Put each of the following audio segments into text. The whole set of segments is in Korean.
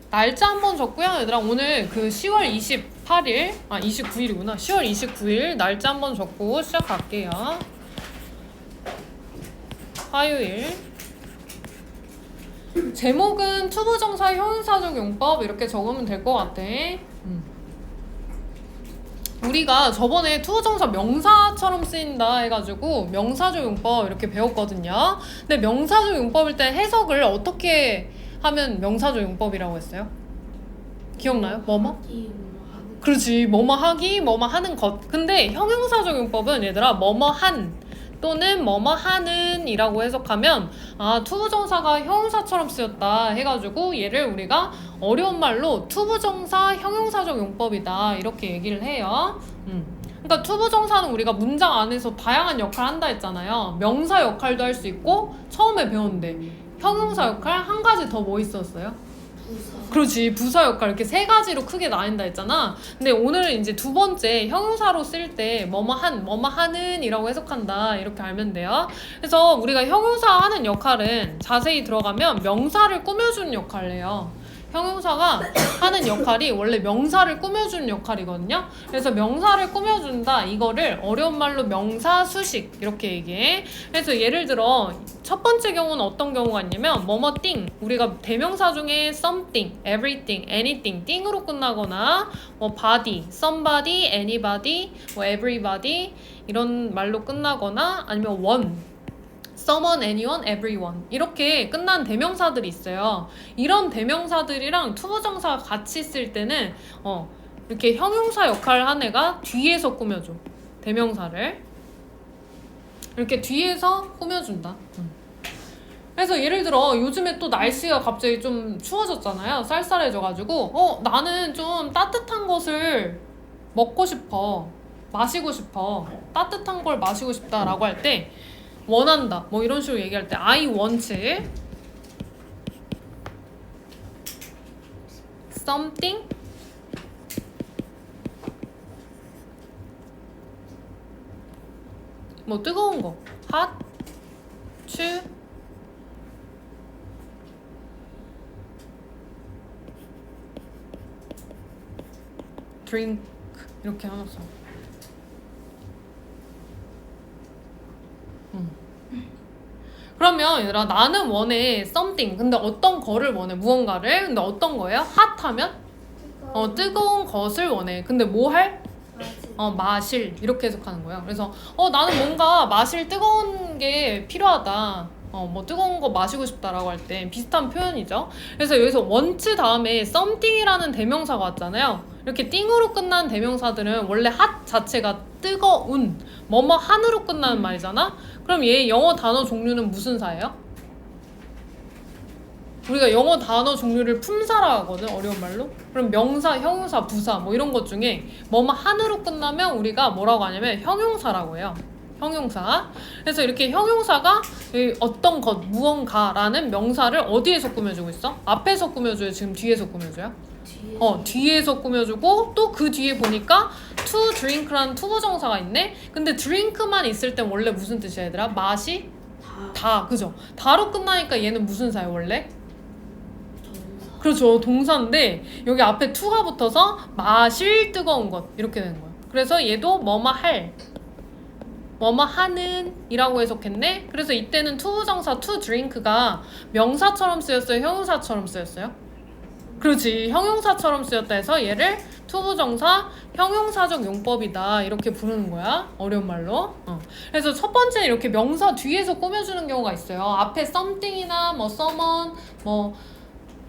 날짜 한번 적고요. 얘들아 오늘 그 10월 28일 29일이구나. 10월 29일 날짜 한번 적고 시작할게요. 화요일. 제목은 투부정사 형용사적 용법 이렇게 적으면 될 것 같아. 우리가 저번에 투부정사 명사처럼 쓰인다 해가지고 명사적 용법 이렇게 배웠거든요. 근데 명사적 용법일 때 해석을 어떻게 하면 명사적 용법이라고 했어요? 기억나요? 뭐뭐? 그렇지. 뭐뭐 하기, 뭐뭐 하는 것. 근데 형용사적 용법은 얘들아 뭐뭐 한 또는 뭐뭐 하는 이라고 해석하면 투부정사가 형용사처럼 쓰였다 해가지고 얘를 우리가 어려운 말로 투부정사 형용사적 용법이다 이렇게 얘기를 해요. 그러니까 투부정사는 우리가 문장 안에서 다양한 역할을 한다 했잖아요. 명사 역할도 할 수 있고 처음에 배웠는데 형용사 역할 한 가지 더 뭐 있었어요? 그렇지. 부사 역할 이렇게 세 가지로 크게 나뉜다 했잖아. 근데 오늘은 이제 두 번째 형용사로 쓸 때 뭐뭐 한, 뭐뭐 하는 이라고 해석한다 이렇게 알면 돼요. 그래서 우리가 형용사 하는 역할은 자세히 들어가면 명사를 꾸며주는 역할을 해요. 형용사가 하는 역할이 원래 명사를 꾸며주는 역할이거든요. 그래서 명사를 꾸며준다 이거를 어려운 말로 명사 수식 이렇게 얘기해. 그래서 예를 들어 첫 번째 경우는 어떤 경우가 있냐면 뭐뭐띵, 우리가 대명사 중에 something, everything, anything 띵으로 끝나거나 뭐 body, somebody, anybody, 뭐 everybody 이런 말로 끝나거나 아니면 one, someone, anyone, everyone 이렇게 끝난 대명사들이 있어요. 이런 대명사들이랑 투부정사가 같이 쓸 때는 이렇게 형용사 역할을 한 애가 뒤에서 꾸며줘. 대명사를 이렇게 뒤에서 꾸며준다. 그래서 예를 들어 요즘에 또 날씨가 갑자기 좀 추워졌잖아요. 쌀쌀해져가지고 나는 좀 따뜻한 것을 먹고 싶어, 마시고 싶어, 따뜻한 걸 마시고 싶다라고 할 때 원한다 뭐 이런 식으로 얘기할 때 I want something 뭐 뜨거운 거 hot to drink 이렇게 하면서 그러면 얘들아 나는 원해 something 근데 어떤 거를 원해 무언가를 근데 어떤 거예요? hot 하면 뜨거운 것을 원해 근데 뭐 할? 마실 이렇게 해석하는 거예요. 그래서 나는 뭔가 마실 뜨거운 게 필요하다. 뭐 뜨거운 거 마시고 싶다라고 할 때 비슷한 표현이죠. 그래서 여기서 want 다음에 something이라는 대명사가 왔잖아요. 이렇게 띵으로 끝난 대명사들은 원래 hot 자체가 뜨거운 뭐뭐 한으로 끝나는 말이잖아. 그럼 얘 영어 단어 종류는 무슨 사예요? 우리가 영어 단어 종류를 품사라 하거든 어려운 말로. 그럼 명사, 형용사, 부사 뭐 이런 것 중에 뭐뭐 한으로 끝나면 우리가 뭐라고 하냐면 형용사라고 해요. 형용사. 그래서 이렇게 형용사가 어떤 것, 무언가라는 명사를 어디에서 꾸며주고 있어? 앞에서 꾸며줘요? 지금 뒤에서 꾸며줘요? 뒤에서 꾸며주고 또 그 뒤에 보니까 to drink라는 투부정사가 있네? 근데 drink만 있을 땐 원래 무슨 뜻이야 얘들아? 맛이? 다 그죠? 다로 끝나니까 얘는 무슨 사예요 원래? 그렇죠. 동사인데 여기 앞에 to가 붙어서 마실 뜨거운 것 이렇게 되는 거예요. 그래서 얘도 뭐뭐 할, 뭐뭐 하는 이라고 해석했네. 그래서 이때는 투부정사 to drink가 명사처럼 쓰였어요? 형용사처럼 쓰였어요? 그렇지. 형용사처럼 쓰였다 해서 얘를 투부정사 형용사적 용법이다 이렇게 부르는 거야. 어려운 말로. 그래서 첫 번째는 이렇게 명사 뒤에서 꾸며주는 경우가 있어요. 앞에 something이나 뭐 someone 뭐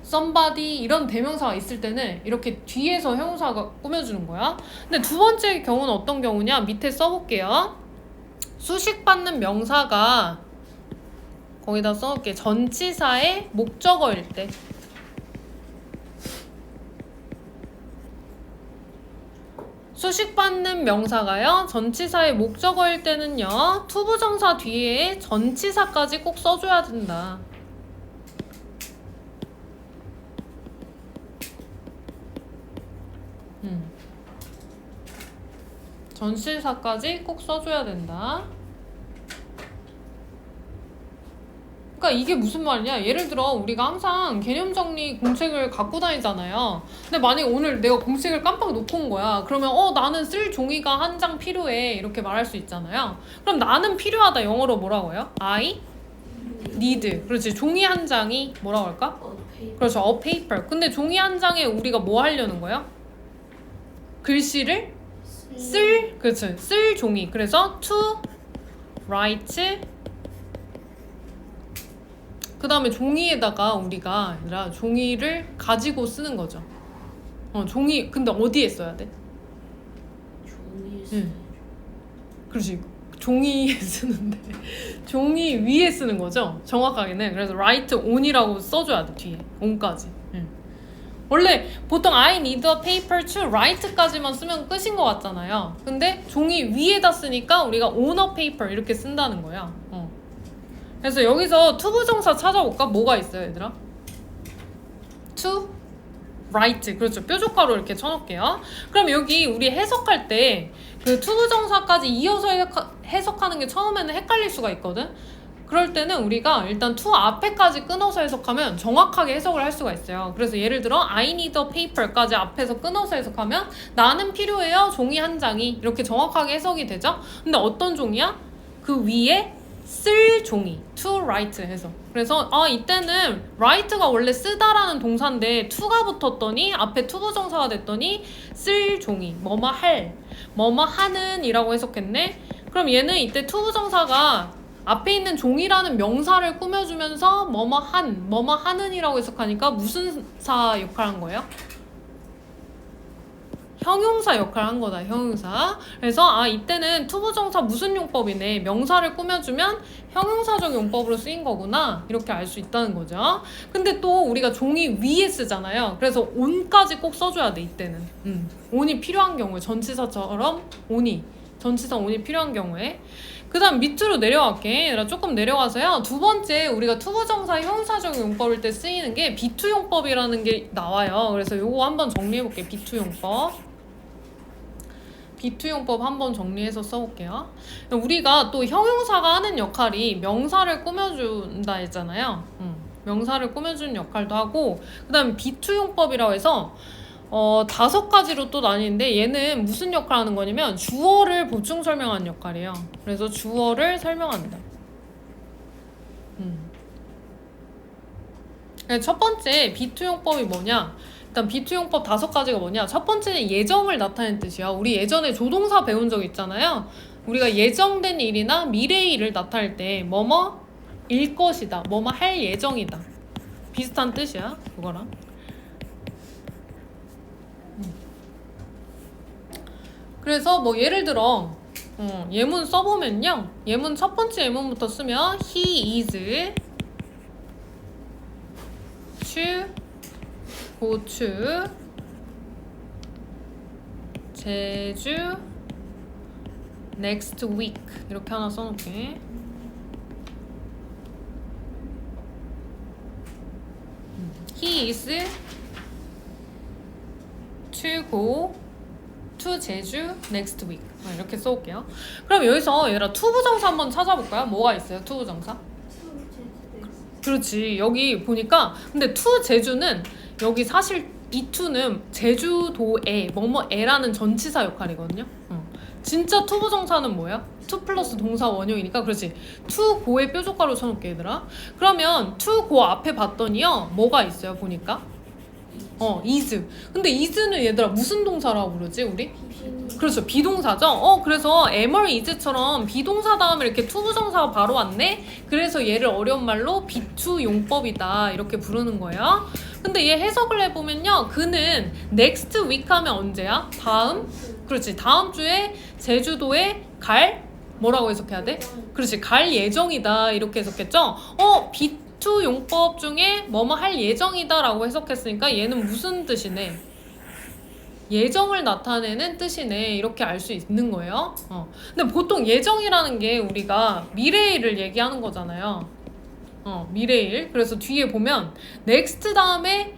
somebody 이런 대명사가 있을 때는 이렇게 뒤에서 형용사가 꾸며주는 거야. 근데 두 번째 경우는 어떤 경우냐? 밑에 써볼게요. 수식받는 명사가 거기다 써볼게. 전치사의 목적어일 때. 수식받는 명사가요. 전치사의 목적어일 때는요. 투부정사 뒤에 전치사까지 꼭 써줘야 된다. 전치사까지 꼭 써줘야 된다. 그러니까 이게 무슨 말이냐? 예를 들어 우리가 항상 개념 정리 공책을 갖고 다니잖아요. 근데 만약에 오늘 내가 공책을 깜빡 놓고 온 거야. 그러면 나는 쓸 종이가 한 장 필요해. 이렇게 말할 수 있잖아요. 그럼 나는 필요하다 영어로 뭐라고 해요? I need. 그렇지. 종이 한 장이 뭐라고 할까? 그렇죠. A paper. 근데 종이 한 장에 우리가 뭐 하려는 거예요? 글씨를 그렇죠. 쓸 종이. 그래서 to write. 그 다음에 종이에다가 우리가 얘들아 종이를 가지고 쓰는 거죠. 종이 근데 어디에 써야 돼? 종이에 응. 그렇지. 종이에 쓰는데 종이 위에 쓰는 거죠. 정확하게는. 그래서 write on이라고 써줘야 돼. 뒤에 on까지. 원래 보통 I need a paper to write까지만 쓰면 끝인 것 같잖아요. 근데 종이 위에다 쓰니까 우리가 on a paper 이렇게 쓴다는 거야. 그래서 여기서 to 부정사 찾아볼까? 뭐가 있어요, 얘들아? to write. 그렇죠. 뾰족가로 이렇게 쳐놓을게요. 그럼 여기 우리 해석할 때 그 to 부정사까지 이어서 해석하는 게 처음에는 헷갈릴 수가 있거든. 그럴 때는 우리가 일단 to 앞에까지 끊어서 해석하면 정확하게 해석을 할 수가 있어요. 그래서 예를 들어 I need a paper까지 앞에서 끊어서 해석하면 나는 필요해요. 종이 한 장이. 이렇게 정확하게 해석이 되죠. 근데 어떤 종이야? 그 위에 쓸 종이 to write 해서. 그래서 이때는 write가 원래 쓰다라는 동사인데 to가 붙었더니 앞에 to 부정사가 됐더니 쓸 종이 뭐뭐 할 뭐뭐 하는 이라고 해석했네. 그럼 얘는 이때 to 부정사가 앞에 있는 종이라는 명사를 꾸며주면서 뭐뭐 한 뭐뭐 하는 이라고 해석하니까 무슨 사 역할한 거예요? 형용사 역할을 한 거다. 형용사. 그래서 이때는 to 부정사 무슨 용법이네. 명사를 꾸며주면 형용사적 용법으로 쓰인 거구나. 이렇게 알 수 있다는 거죠. 근데 또 우리가 종이 위에 쓰잖아요. 그래서 on까지 꼭 써줘야 돼. 이때는. on이 필요한 경우에 전치사처럼 전치사 on이 필요한 경우에. 그 다음 밑으로 내려갈게. 얘들아 조금 내려가서요. 두 번째 우리가 to 부정사 형용사적 용법일 때 쓰이는 게 be2 용법이라는 게 나와요. 그래서 요거 한번 정리해볼게. be2 용법. be2 용법 한번 정리해서 써볼게요. 우리가 또 형용사가 하는 역할이 명사를 꾸며준다 했잖아요. 명사를 꾸며주는 역할도 하고 그 다음에 be2 용법이라고 해서 5가지로 또 나뉘는데 얘는 무슨 역할을 하는 거냐면 주어를 보충 설명하는 역할이에요. 그래서 주어를 설명한다. 첫 번째 be2 용법이 뭐냐? 일단 be2 용법 5가지가 뭐냐? 첫 번째는 예정을 나타내는 뜻이야. 우리 예전에 조동사 배운 적 있잖아요. 우리가 예정된 일이나 미래의 일을 나타낼 때 뭐뭐 일 것이다. 뭐뭐 할 예정이다. 비슷한 뜻이야. 그거랑. 그래서 뭐 예를 들어 예문 써보면요. 예문 첫 번째 예문부터 쓰면 He is to go to 제주 next week 이렇게 하나 써놓게. He is to go to 제주 next week 이렇게 써올게요. 그럼 여기서 얘들아 to 부정사 한번 찾아볼까요? 뭐가 있어요? to 부정사? 그렇지. 여기 보니까 근데 to 제주는 여기 사실 이 to는 제주도에 뭐뭐에라는 전치사 역할이거든요. 진짜 to 부정사는 뭐야? to 플러스 동사 원형이니까 그렇지. to go의 뾰족가로 쳐놓을게 얘들아. 그러면 to go 앞에 봤더니요 뭐가 있어요 보니까? is. 근데 is는 얘들아 무슨 동사라고 부르지 우리? 그렇죠. 비동사죠. 그래서 am or is처럼 비동사 다음에 이렇게 to 부정사가 바로 왔네. 그래서 얘를 어려운 말로 be2 용법이다 이렇게 부르는 거예요. 근데 얘 해석을 해보면요. 그는 next week 하면 언제야? 다음? 그렇지. 다음 주에 제주도에 갈? 뭐라고 해석해야 돼? 그렇지. 갈 예정이다 이렇게 해석했죠. be2 용법 중에 뭐뭐 할 예정이다 라고 해석했으니까 얘는 무슨 뜻이네? 예정을 나타내는 뜻이네 이렇게 알 수 있는 거예요. 근데 보통 예정이라는 게 우리가 미래일을 얘기하는 거잖아요. 미래일. 그래서 뒤에 보면 next 다음에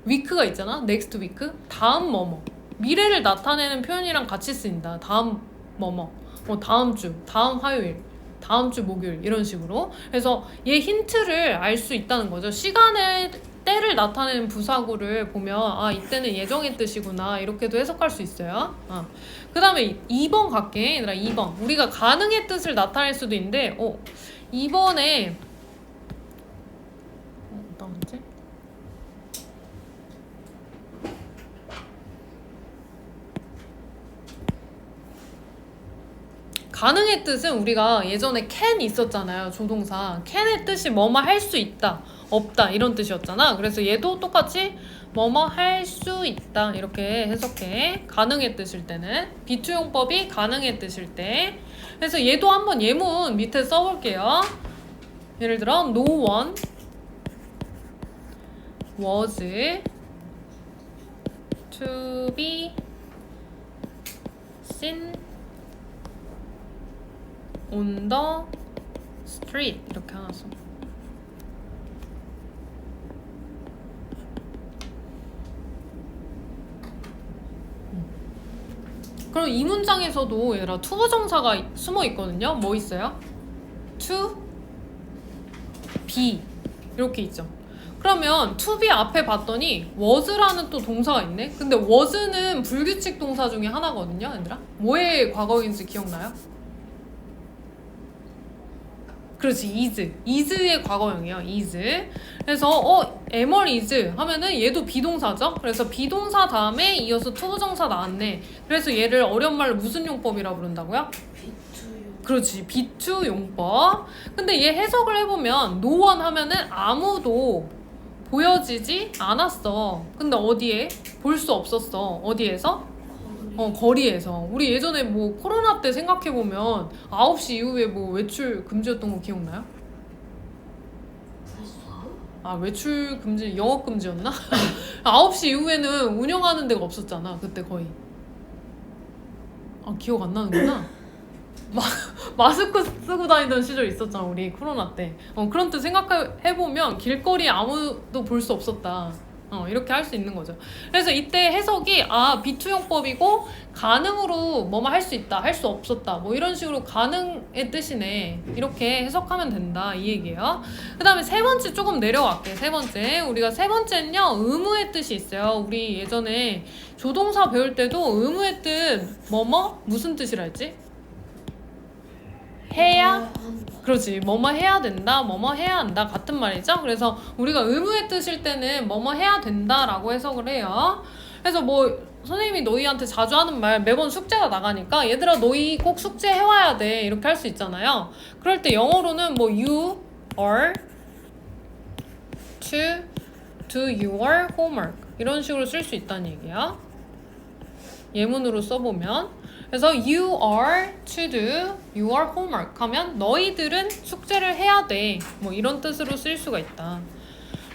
week가 있잖아. next week. 다음 뭐뭐. 미래를 나타내는 표현이랑 같이 쓰인다. 다음 뭐뭐. 다음 주, 다음 화요일, 다음 주 목요일 이런 식으로. 그래서 얘 힌트를 알 수 있다는 거죠. 시간을 때를 나타내는 부사구를 보면 아 이때는 예정의 뜻이구나 이렇게도 해석할 수 있어요. 그 다음에 2번 갈게. 얘들아 2번 우리가 가능의 뜻을 나타낼 수도 있는데 2번에 어떤 거지? 가능의 뜻은 우리가 예전에 can 있었잖아요. 조동사 can의 뜻이 뭐뭐 할 수 있다 없다 이런 뜻이었잖아. 그래서 얘도 똑같이 뭐뭐 할 수 있다 이렇게 해석해. 가능의 뜻일 때는 비투용법이 가능의 뜻일 때. 그래서 얘도 한번 예문 밑에 써볼게요. 예를 들어 no one was to be seen on the street 이렇게 하나 써. 그럼 이 문장에서도 얘들아 투부정사가 숨어 있거든요. 뭐 있어요? to be 이렇게 있죠. 그러면 to be 앞에 봤더니 was라는 또 동사가 있네. 근데 was는 불규칙 동사 중에 하나거든요. 얘들아 뭐의 과거인지 기억나요? 그렇지, is의 과거형이에요. is. 그래서 am is 하면은 얘도 비동사죠. 그래서 비동사 다음에 이어서 투부정사 나왔네. 그래서 얘를 어려운 말로 무슨 용법이라고 부른다고요? 비투용. 그렇지, 비투 용법. 근데 얘 해석을 해보면 no one 하면은 아무도 보여지지 않았어. 근데 어디에? 볼 수 없었어. 어디에서? 거리에서. 우리 예전에 뭐 코로나 때 생각해보면 9시 이후에 뭐 외출 금지였던 거 기억나요? 아 외출 금지, 영업 금지였나? 9시 이후에는 운영하는 데가 없었잖아 그때 거의. 아 기억 안 나는구나. 마스크 쓰고 다니던 시절 있었잖아 우리 코로나 때. 그런 때 생각해보면 길거리에 아무도 볼 수 없었다. 이렇게 할 수 있는 거죠. 그래서 이때 해석이 비투용법이고 가능으로 뭐뭐 할 수 있다, 할 수 없었다 뭐 이런 식으로 가능의 뜻이네 이렇게 해석하면 된다 이 얘기예요. 그 다음에 세 번째 조금 내려갈게. 세 번째 우리가 세 번째는요 의무의 뜻이 있어요. 우리 예전에 조동사 배울 때도 의무의 뜻 뭐뭐 무슨 뜻이라 했지? 해야? 그렇지. 뭐뭐 해야 된다, 뭐뭐 해야 한다 같은 말이죠. 그래서 우리가 의무의 뜻일 때는 뭐뭐 해야 된다라고 해석을 해요. 그래서 뭐 선생님이 너희한테 자주 하는 말 매번 숙제가 나가니까 얘들아 너희 꼭 숙제 해와야 돼 이렇게 할 수 있잖아요. 그럴 때 영어로는 뭐 you are to do your homework 이런 식으로 쓸 수 있다는 얘기야. 예문으로 써보면. 그래서 you are to do your homework 하면 너희들은 숙제를 해야 돼 뭐 이런 뜻으로 쓸 수가 있다.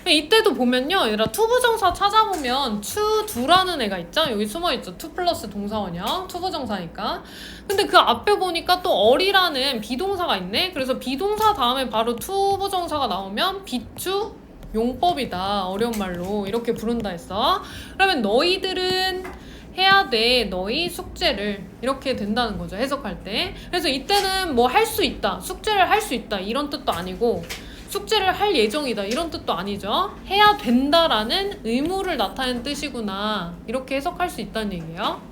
이때도 보면요 얘들아 투부정사 찾아보면 to do라는 애가 있죠. 여기 숨어있죠. to 플러스 동사원형 투부정사니까. 근데 그 앞에 보니까 또 어리라는 비동사가 있네. 그래서 비동사 다음에 바로 투부정사가 나오면 비투 용법이다 어려운 말로 이렇게 부른다 했어. 그러면 너희들은 해야 돼 너희 숙제를 이렇게 된다는 거죠 해석할 때. 그래서 이때는 뭐 할 수 있다 숙제를 할 수 있다 이런 뜻도 아니고 숙제를 할 예정이다 이런 뜻도 아니죠. 해야 된다라는 의무를 나타내는 뜻이구나 이렇게 해석할 수 있다는 얘기예요.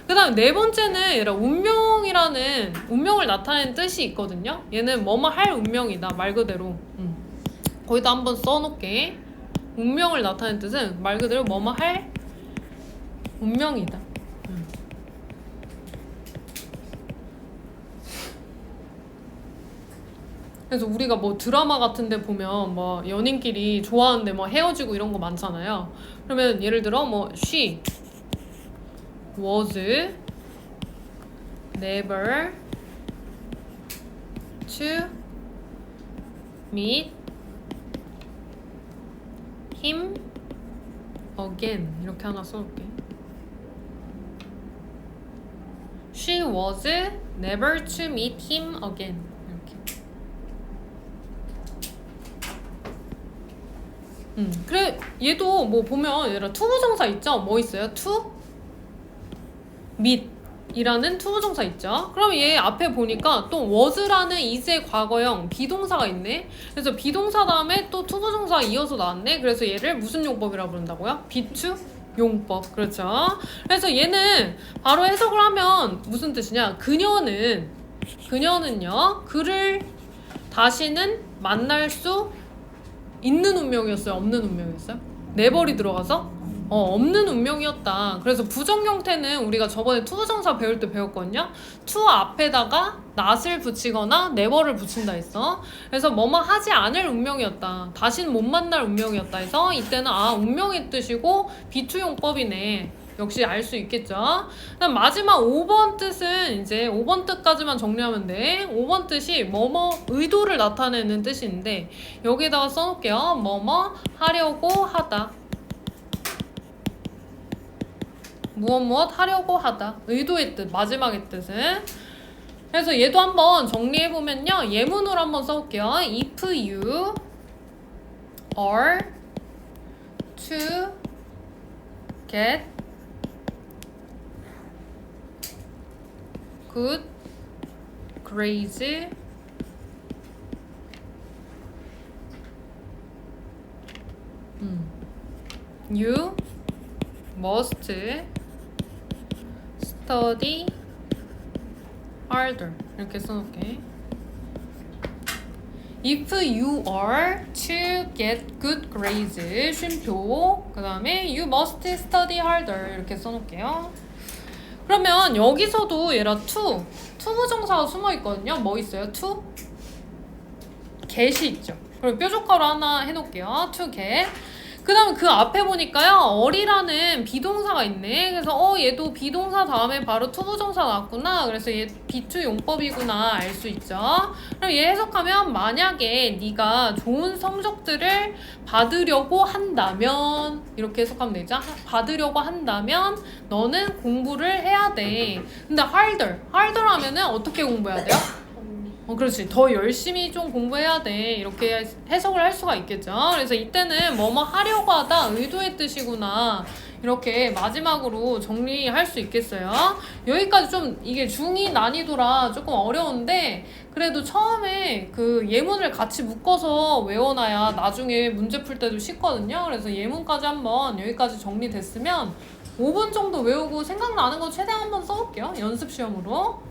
그 다음 네 번째는 얘들아 운명이라는 운명을 나타내는 뜻이 있거든요. 얘는 뭐뭐 할 운명이다 말 그대로. 거기다 한번 써놓게. 운명을 나타내는 뜻은 말 그대로 뭐뭐 할 운명이다. 그래서 우리가 뭐 드라마 같은데 보면 뭐 연인끼리 좋아하는데 뭐 헤어지고 이런 거 많잖아요. 그러면 예를 들어 뭐 she was never to meet him again 이렇게 하나 써볼게. She was never to meet him again. 이렇게. 그래 얘도 뭐 보면 얘들아 투부정사 있죠? 뭐 있어요? to meet 이라는 투부정사 있죠. 그럼 얘 앞에 보니까 또 was라는 is의 과거형 비동사가 있네. 그래서 비동사 다음에 또 투부정사가 이어서 나왔네. 그래서 얘를 무슨 용법이라고 부른다고요? 비투 용법. 그렇죠. 그래서 얘는 바로 해석을 하면 무슨 뜻이냐? 그녀는요. 그를 다시는 만날 수 있는 운명이었어요? 없는 운명이었어요? never이 들어가서? 없는 운명이었다. 그래서 부정 형태는 우리가 저번에 투부정사 배울 때 배웠거든요. to 앞에다가 not을 붙이거나 never를 붙인다 했어. 그래서 뭐뭐 하지 않을 운명이었다. 다시는 못 만날 운명이었다 해서 이때는 운명의 뜻이고 비투용법이네. 역시 알 수 있겠죠. 그다음 마지막 5번 뜻은 이제 5번 뜻까지만 정리하면 돼. 5번 뜻이 뭐뭐 의도를 나타내는 뜻인데 여기다가 써놓을게요. 뭐뭐 하려고 하다. 무엇 하려고 하다. 의도의 뜻, 마지막의 뜻은. 그래서 얘도 한번 정리해보면요. 예문으로 한번 써볼게요. If you are to get good grades, you must study harder. 이렇게 써놓을게. If you are to get good grades, 쉼표. 그 다음에 you must study harder. 이렇게 써놓을게요. 그러면 여기서도 얘라 to 부정사가 숨어있거든요. 뭐 있어요? to get이 있죠. 그리고 뾰족가로 하나 해놓을게요. to get. 그 다음에 그 앞에 보니까요. 어리라는 비동사가 있네. 그래서 얘도 비동사 다음에 바로 투부정사 나왔구나. 그래서 얘 비투 용법이구나 알 수 있죠. 그럼 얘 해석하면 만약에 네가 좋은 성적들을 받으려고 한다면 이렇게 해석하면 되죠. 받으려고 한다면 너는 공부를 해야 돼. 근데 harder 하면은 어떻게 공부해야 돼요? 그렇지. 더 열심히 좀 공부해야 돼. 이렇게 해석을 할 수가 있겠죠. 그래서 이때는 뭐뭐 하려고 하다 의도의 뜻이구나. 이렇게 마지막으로 정리할 수 있겠어요. 여기까지 좀 이게 중2 난이도라 조금 어려운데 그래도 처음에 그 예문을 같이 묶어서 외워놔야 나중에 문제 풀 때도 쉽거든요. 그래서 예문까지 한번 여기까지 정리됐으면 5분 정도 외우고 생각나는 거 최대한 한번 써볼게요. 연습 시험으로.